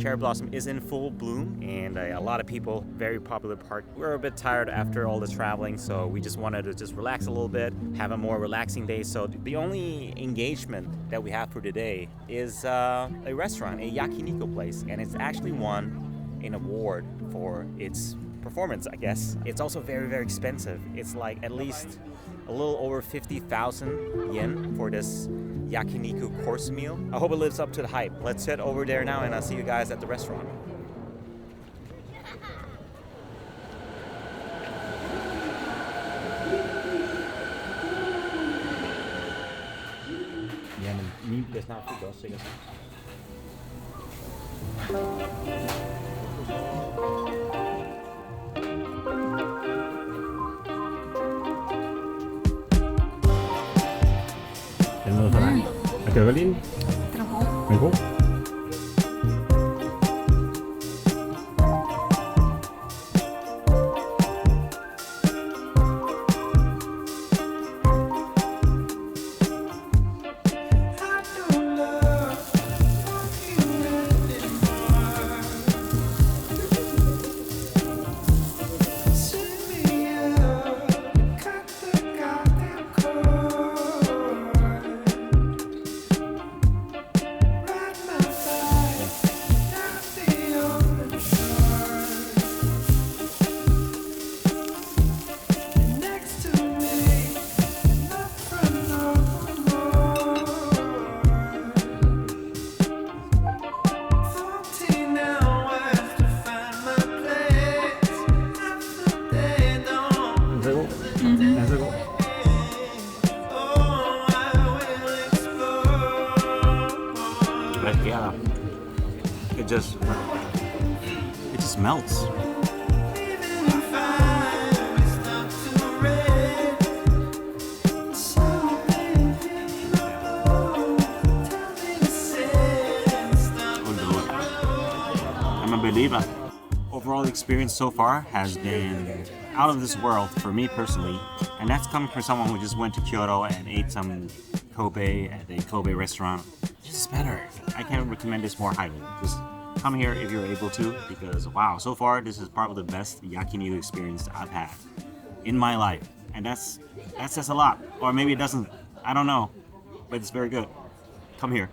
cherry blossom is in full bloom, and a lot of people, very popular park. We're a bit tired after all this traveling, so we just wanted to just relax a little bit, have a more relaxing day. So the only engagement that we have for today is a restaurant, a yakiniku place, and it's actually won an award for its performance, I guess. It's also very, very expensive. It's like at least a little over 50,000 yen for this yakiniku course meal. I hope it lives up to the hype. Let's head over there now, and I'll see you guys at the restaurant. Ja, men min bliver snart fyldt også, sikkert. Det er noget for dig. Og kan du godt lide den? Den er god. Den er god. Yeah, it just melts. I'm a believer. Overall experience so far has been out of this world for me personally, and that's coming from someone who just went to Kyoto and ate some Kobe at a Kobe restaurant. It's better. I can't recommend this more highly. Just come here if you're able to, because wow, so far this is probably the best yakiniku experience I've had in my life, and that says a lot. Or maybe it doesn't. I don't know, but it's very good. Come here.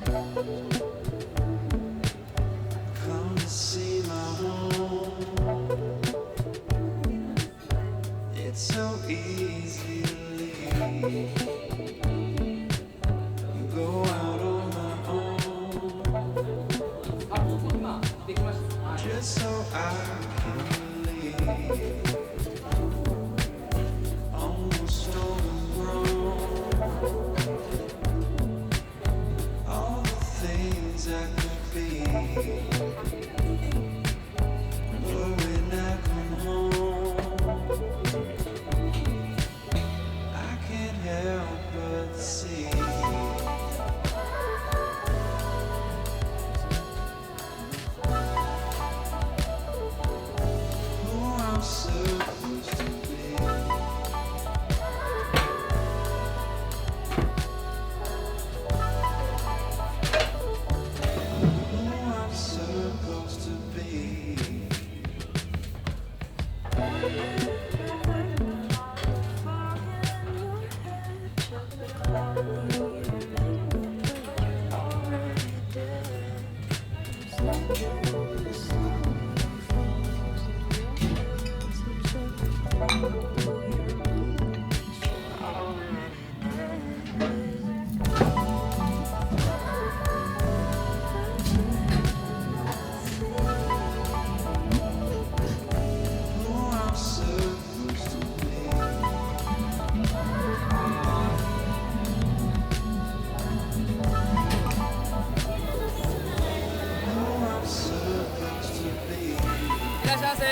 Come to see my home. It's so easy to leave. Go out on my own. Just so I can leave. Almost overgrown. All the things I could be. But when I come home, I can't help but see who I'm supposed to be. Who I'm supposed to be. Who I'm supposed to be. Who I'm supposed to be. いらっしゃいませ。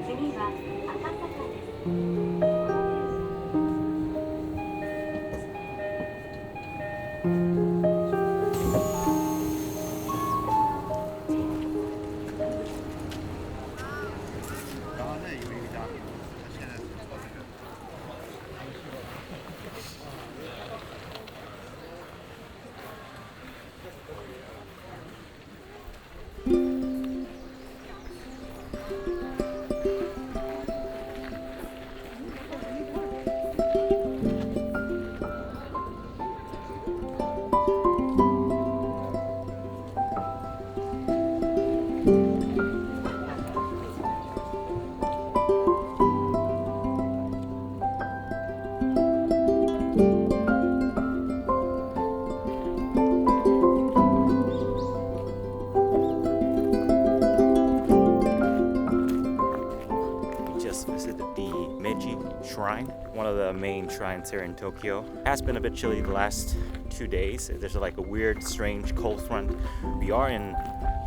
次は赤坂です。Just visited the Meiji Shrine, one of the main shrines here in Tokyo. It has been a bit chilly the last 2 days. There's like a weird, strange cold front. We are in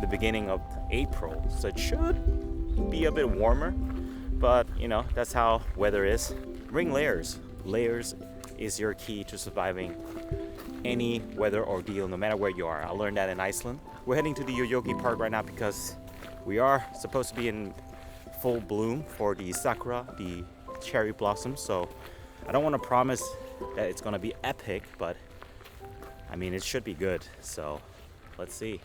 the beginning of April, so it should be a bit warmer. But you know, that's how weather is. Bring layers. Layers is your key to surviving any weather ordeal, no matter where you are. I learned that in Iceland. We're heading to the Yoyogi Park right now because We are supposed to be in full bloom for the sakura, the cherry blossom, so I don't want to promise that it's gonna be epic, but I mean, it should be good, so let's see.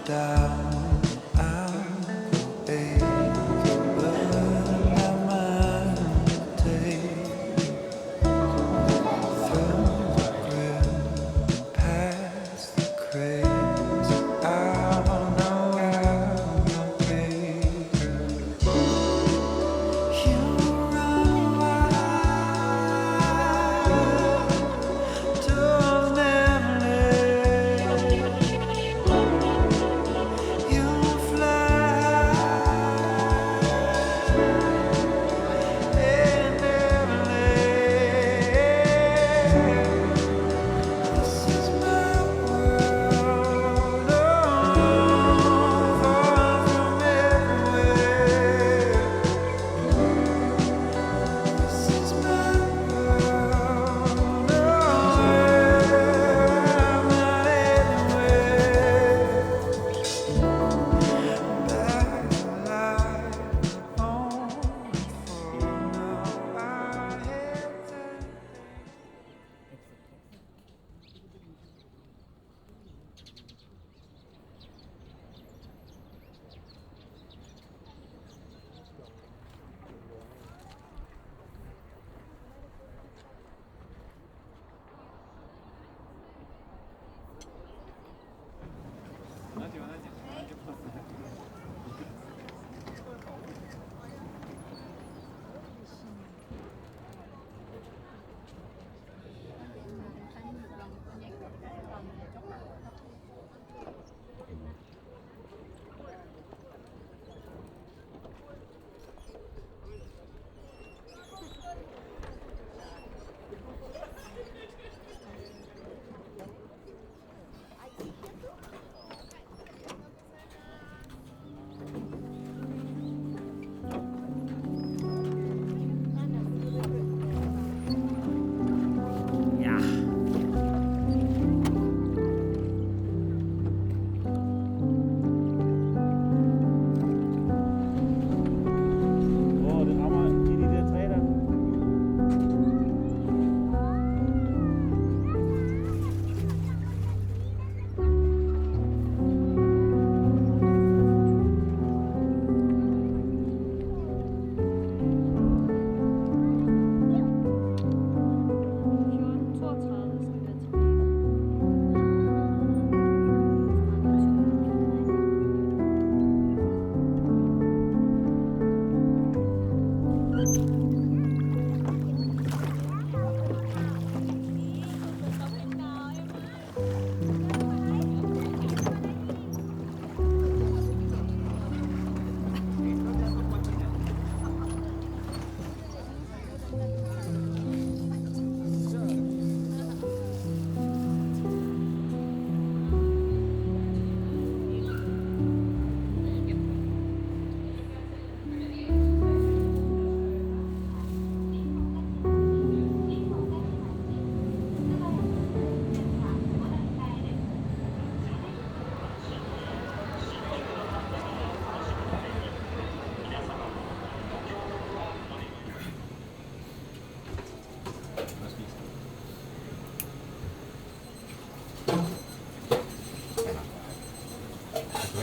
Down, I'm aching, but I might take through the grim, past the craze. I'll know I'll be. You run wild, doors never end. You fly and never land. This is my world, oh, far from everywhere. This is my world, oh, I'm not anywhere. Yeah. Oh, dit allemaal jullie de tweede.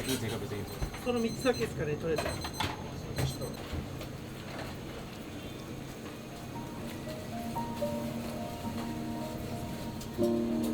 いいぜ、別に。その3つだけですかね、とりあえず。